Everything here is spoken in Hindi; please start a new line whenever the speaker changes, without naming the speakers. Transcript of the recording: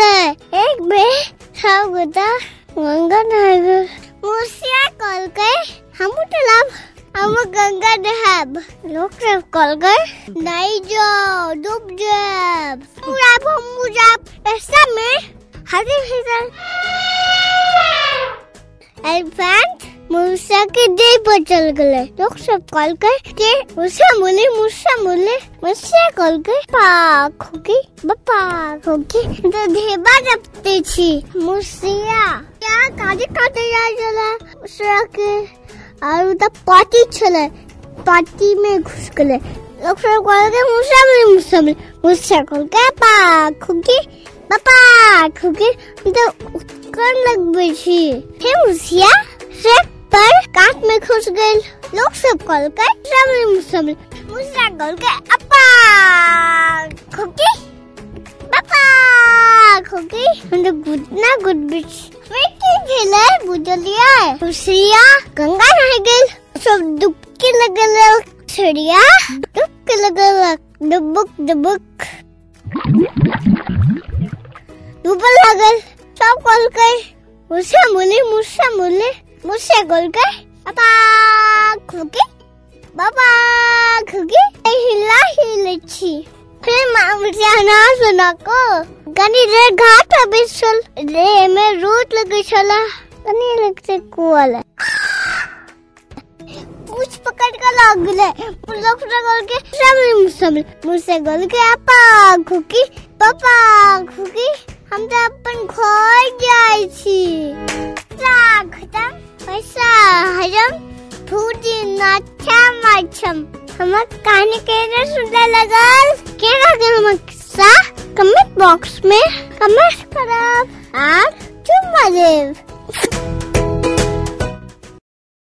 गले एक बे सब गुदा गंगा नहागे मुसिया कल के हम उठलाम हम गंगा नहाब लोग सब कल के नहीं जाओ डूब जाब पूरा भम्बू जाब ऐसा में हरे हिरन एलिफेंट मुसा के दे पर चल गए लोग सब कल के मुसा कल के पाक होगी बप्पा होगी तो धेबा जपते छी मुसिया क्या काजे जा चला मुसा के और तो पार्टी में घुस गए लोग सब कल के मुसा कल के पाक होगी बप्पा होगी तो कर लगबे छी हे मुसिया से पर काट में घुस गए लोग सब कल के मुसा कल के अपा खोकी पापा खोकी हम तो गुडना गुड बिच बेटी खेले बुझलिया मुसिया गंगा नहा गई सब डुबकी लगल छड़िया डुबकी लगल डुबुक डूबल लगल सब कल के मुसा कल के अपा खोकी बाबा खोकी हिला छी फिर मुसिया ना सुना को गनी रे घाट बिसल रे में रोट लगे चला गनी लगते कुआला पूछ पकड़ कर लागले लोग कल के सब मुसा कल के अपा खोकी पापा खोकी हम तो अपन घर जाए छी खत्म पैसा हजम फूटी नाचा माचम हमर कहानी केना सुंदर लगल केना के हम किस्सा कमेंट बॉक्स में कमेंट करब और चुम्मा देव।